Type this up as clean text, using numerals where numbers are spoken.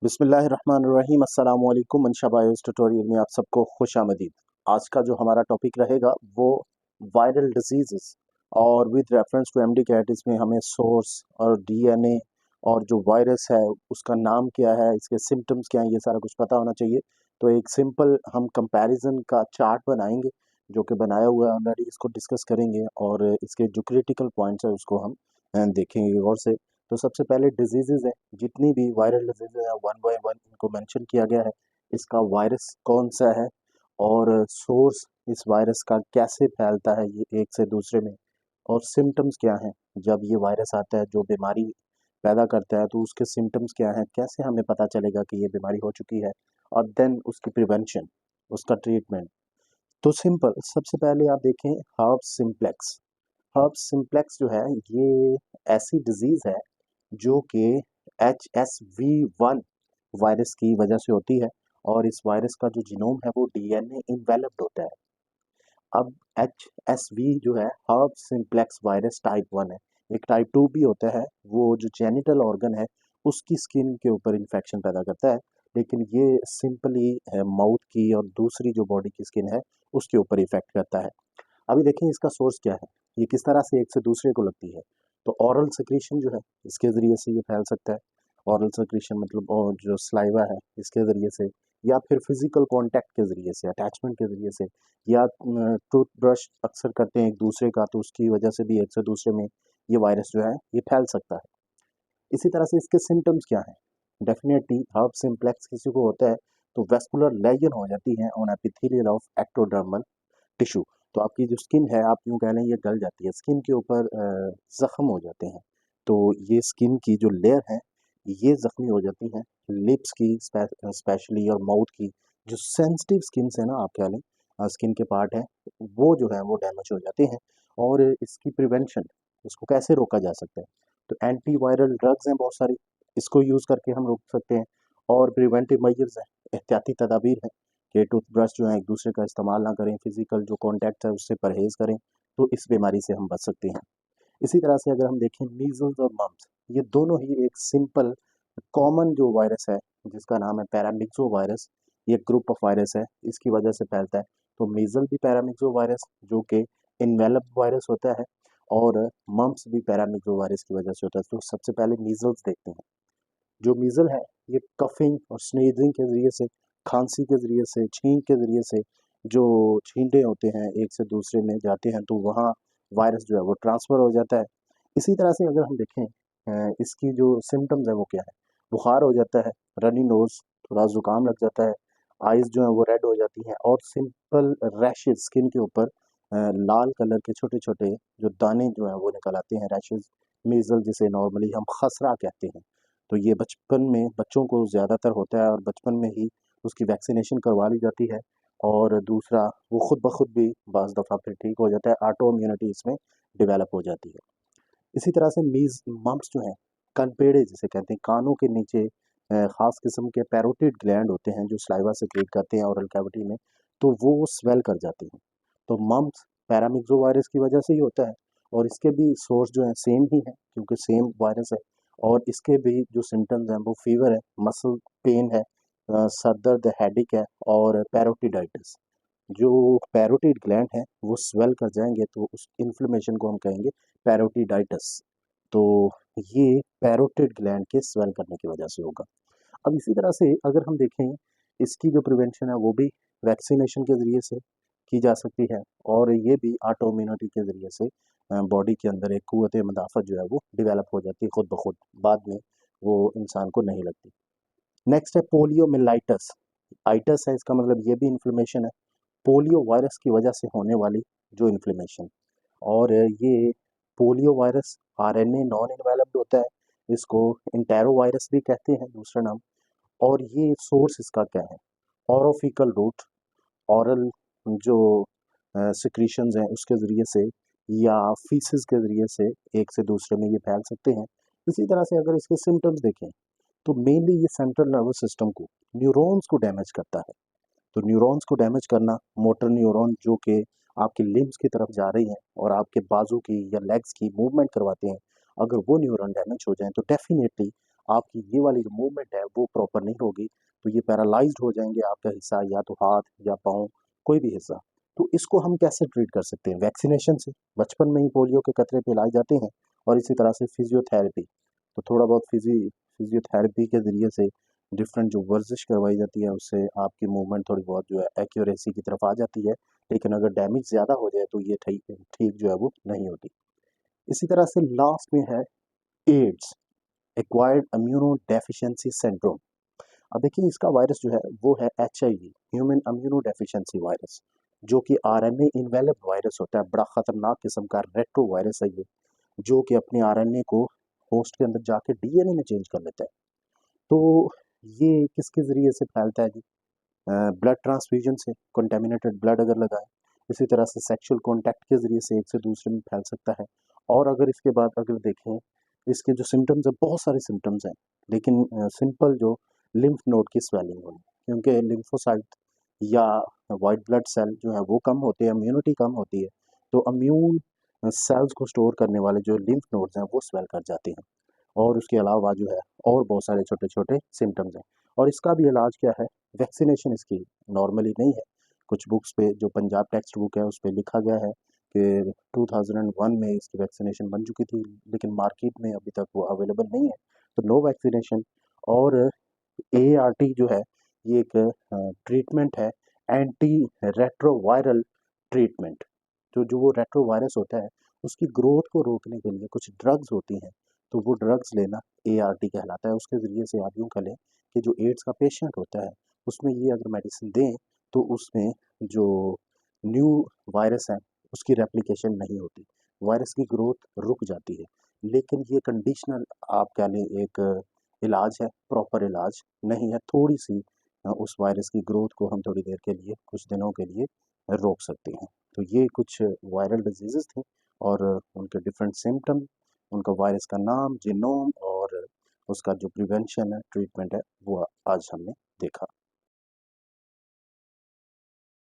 बिस्मिल्लाहिर्रहमानिर्रहीम अस्सलाम वालेकुम। मंशा बायोस ट्यूटोरियल में आप सबको खुश आमदीद। आज का जो हमारा टॉपिक रहेगा वो वायरल डिजीजेस और with reference to MD CAT. इसमें हमें सोर्स और डीएनए और जो वायरस है उसका नाम क्या है, इसके सिम्टम्स क्या हैं, ये सारा कुछ पता होना चाहिए। तो एक सिंपल हम कंपैरिजन का चार्ट बनाएंगे जो कि बनाया हुआ है ऑलरेडी, इसको डिस्कस करेंगे और इसके जो क्रिटिकल पॉइंट्स है उसको हम देखेंगे गौर से। तो सबसे पहले डिजीजेज है, जितनी भी वायरल डिजीजेज हैं वन बाय वन इनको मेंशन किया गया है। इसका वायरस कौन सा है और सोर्स इस वायरस का कैसे फैलता है ये एक से दूसरे में, और सिम्टम्स क्या हैं जब ये वायरस आता है जो बीमारी पैदा करता है, तो उसके सिम्टम्स क्या हैं, कैसे हमें पता चलेगा कि ये बीमारी हो चुकी है, और देन उसकी प्रिवेंशन, उसका ट्रीटमेंट। तो सिंपल, सबसे पहले आप देखें हर्ब्स सिम्प्लेक्स। हर्ब्स सिम्प्लेक्स जो है ये ऐसी डिजीज है जो कि HSV1 वायरस की वजह से होती है, और इस वायरस का जो जीनोम है वो डीएनए इन्वेलप्ड होता है। अब HSV जो है हर्ब सिम्प्लेक्स वायरस टाइप 1 है। एक टाइप 2 भी होता है, वो जो जेनिटल ऑर्गन है उसकी स्किन के ऊपर इन्फेक्शन पैदा करता है, लेकिन ये सिंपली माउथ की और दूसरी जो बॉडी की स्किन है उसके ऊपर इफेक्ट करता है। अभी देखें इसका सोर्स क्या है, ये किस तरह से एक से दूसरे को लगती है। तो ऑरल सिक्रीशन जो है इसके ज़रिए से ये फैल सकता है। ऑरल सिक्रीशन मतलब और जो स्लाइवा है इसके ज़रिए से, या फिर फिजिकल कांटेक्ट के ज़रिए से, अटैचमेंट के ज़रिए से, या टूथ ब्रश अक्सर करते हैं एक दूसरे का, तो उसकी वजह से भी एक से दूसरे में ये वायरस जो है ये फैल सकता है। इसी तरह से इसके सिम्टम्स क्या हैं। डेफिनेटली हर्ब सिम्प्लेक्स किसी को होता है तो वेस्कुलर लेजन हो जाती है on epithelial of ectodermal tissue. तो आपकी जो स्किन है आप यूँ कह लें ये गल जाती है, स्किन के ऊपर ज़ख्म हो जाते हैं। तो ये स्किन की जो लेयर है ये ज़ख्मी हो जाती हैं। लिप्स की स्पेशली और माउथ की जो सेंसिटिव स्किन है ना, आप कह लें स्किन के पार्ट हैं, वो जो है वो डैमेज हो जाते हैं। और इसकी प्रिवेंशन, इसको कैसे रोका जा सकता है। तो एंटीवायरल ड्रग्स हैं बहुत सारी, इसको यूज़ करके हम रोक सकते हैं। और प्रिवेंटिव मेजर्स हैं, एहतियाती तदाबीर हैं कि टूथब्रश जो है एक दूसरे का इस्तेमाल ना करें, फिजिकल जो कॉन्टैक्ट है उससे परहेज़ करें, तो इस बीमारी से हम बच सकते हैं। इसी तरह से अगर हम देखें मीजल्स और मम्प्स, ये दोनों ही एक सिंपल कॉमन जो वायरस है जिसका नाम है पैरामिक्सो वायरस, ये ग्रुप ऑफ वायरस है, इसकी वजह से फैलता है। तो मीजल भी पैरामिक्सो वायरस जो कि इन्वेलप्ड वायरस होता है, और मम्प्स भी पैरामिक्सो वायरस की वजह से होता है। तो सबसे पहले मीजल्स देखते हैं। जो मीजल है ये कफिंग और स्नीजिंग के ज़रिए से, खांसी के ज़रिए से, छींक के ज़रिए से, जो छींटे होते हैं एक से दूसरे में जाते हैं तो वहाँ वायरस जो है वो ट्रांसफ़र हो जाता है। इसी तरह से अगर हम देखें इसकी जो सिम्टम्स है वो क्या है। बुखार हो जाता है, रनी नोज़, थोड़ा ज़ुकाम लग जाता है, आइज़ जो है वो रेड हो जाती हैं, और सिंपल रैशेज़ स्किन के ऊपर लाल कलर के छोटे-छोटे जो दाने जो हैं वो निकल आते हैं, रैशेज़। मीज़ल जिसे नॉर्मली हम खसरा कहते हैं। तो ये बचपन में बच्चों को ज़्यादातर होता है और बचपन में ही उसकी वैक्सीनेशन करवा ली जाती है। और दूसरा, वो खुद ब खुद भी बाज़ दफ़ा फिर ठीक हो जाता है, ऑटो इम्यूनिटी इसमें डेवलप हो जाती है। इसी तरह से मीज़ मम्प्स जो हैं, कनपेड़े जिसे कहते हैं, कानों के नीचे ख़ास किस्म के पैरोटिड ग्लैंड होते हैं जो सलाइवा सेक्रेट करते हैं ओरल कैविटी में, तो वो स्वेल कर जाते हैं। तो मम्प्स पैरामिक्सो वायरस की वजह से ही होता है, और इसके भी सोर्स जो है सेम ही है क्योंकि सेम वायरस है। और इसके भी जो सिम्टम्स हैं वो फीवर है, मसल पेन है, सर दर्द, हेडेक है, और पैरोटिडाइटिस। जो पैरोटिड ग्लैंड है वो स्वेल कर जाएंगे तो उस इन्फ्लेमेशन को हम कहेंगे पैरोटिडाइटिस। तो ये पैरोटिड ग्लैंड के स्वेल करने की वजह से होगा। अब इसी तरह से अगर हम देखें, इसकी जो प्रिवेंशन है वो भी वैक्सीनेशन के ज़रिए से की जा सकती है, और ये भी ऑटो इम्यूनिटी के ज़रिए से बॉडी के अंदर एक क़ुव्वत मुदाफ़त जो है वो डेवलप हो जाती है खुद ब खुद, बाद में वो इंसान को नहीं लगती। नेक्स्ट है पोलियोमिलाइटिस। आइटिस है, इसका मतलब ये भी इन्फ्लेमेशन है, पोलियो वायरस की वजह से होने वाली जो इन्फ्लेमेशन। और ये polio virus RNA non enveloped होता है, इसको इंटेरो वायरस भी कहते हैं दूसरा नाम। और ये सोर्स इसका क्या है, ओरोफिकल रूट, ऑरल जो सिक्रीशंस हैं उसके ज़रिए से, या फीसिस के ज़रिए से एक से दूसरे में ये फैल सकते हैं। इसी तरह से अगर इसके सिम्टम्स देखें तो मेनली ये सेंट्रल नर्वस सिस्टम को, न्यूरॉन्स को डैमेज करता है। तो न्यूरॉन्स को डैमेज करना, मोटर न्यूरॉन जो कि आपके लिम्स की तरफ जा रही हैं और आपके बाजू की या लेग्स की मूवमेंट करवाते हैं, अगर वो न्यूरॉन डैमेज हो जाएँ तो डेफिनेटली आपकी ये वाली जो मूवमेंट है वो प्रॉपर नहीं होगी, तो ये पैरालाइज्ड हो जाएंगे आपका हिस्सा, या तो हाथ या पाँव, कोई भी हिस्सा। तो इसको हम कैसे ट्रीट कर सकते हैं? वैक्सीनेशन से। बचपन में ही पोलियो के कतरे पिलाए जाते हैं, और इसी तरह से फिजियोथेरेपी, तो थोड़ा बहुत फिजियोथेरेपी के ज़रिए से डिफरेंट जो वर्जिश करवाई जाती है, उससे आपकी मूवमेंट थोड़ी बहुत जो है एक्यूरेसी की तरफ आ जाती है। लेकिन अगर डैमेज ज़्यादा हो जाए तो ये ठीक ठीक जो है वो नहीं होती। इसी तरह से लास्ट में है AIDS, acquired immunodeficiency syndrome. अब देखिए, इसका वायरस जो है वो है HIV, human immunodeficiency virus, जो कि RNA इन्वेलप्ड वायरस होता है। बड़ा खतरनाक किस्म का रेट्रो वायरस है ये, जो कि अपने RNA को होस्ट के अंदर जाके DNA में चेंज कर लेता है। तो ये किसके ज़रिए से फैलता है जी? ब्लड ट्रांसफ्यूजन से, कंटेमिनेटेड ब्लड अगर लगाएं, इसी तरह से सेक्सुअल कॉन्टैक्ट के ज़रिए से एक से दूसरे में फैल सकता है। और अगर इसके बाद अगर देखें, इसके जो सिम्टम्स हैं, बहुत सारे सिम्टम्स हैं, लेकिन सिंपल जो लिम्फ नोड की स्वेलिंग होनी, क्योंकि लिम्फोसाइट या वाइट ब्लड सेल जो है वो कम होते हैं, इम्यूनिटी कम होती है, तो इम्यून सेल्स को स्टोर करने वाले जो लिम्फ नोड्स हैं वो स्वेल कर जाते हैं। और उसके अलावा जो है और बहुत सारे छोटे छोटे सिम्टम्स हैं। और इसका भी इलाज क्या है? वैक्सीनेशन इसकी नॉर्मली नहीं है। कुछ बुक्स पे, जो पंजाब टेक्स्ट बुक है उस पे लिखा गया है कि 2001 में इसकी वैक्सीनेशन बन चुकी थी, लेकिन मार्केट में अभी तक वो अवेलेबल नहीं है। तो नो वैक्सीनेशन। और ART जो है, ये एक ट्रीटमेंट है, एंटी रेट्रोवायरल ट्रीटमेंट। जो जो वो रेट्रोवायरस होता है, उसकी ग्रोथ को रोकने के लिए कुछ ड्रग्स होती हैं, तो वो ड्रग्स लेना ART कहलाता है। उसके ज़रिए से आप यूँ कर लें कि जो एड्स का पेशेंट होता है, उसमें ये अगर मेडिसिन दें, तो उसमें जो न्यू वायरस है, उसकी रेप्लिकेशन नहीं होती, वायरस की ग्रोथ रुक जाती है। लेकिन ये कंडीशनल, आप कह लें, एक इलाज है, प्रॉपर इलाज नहीं है। थोड़ी सी उस वायरस की ग्रोथ को हम थोड़ी देर के लिए, कुछ दिनों के लिए रोक सकते हैं। तो ये कुछ वायरल डिजीज़ेज़ थे, और उनके डिफरेंट सिम्टम, उनका वायरस का नाम, जीनोम, और उसका जो प्रिवेंशन है, ट्रीटमेंट है, वो आज हमने देखा।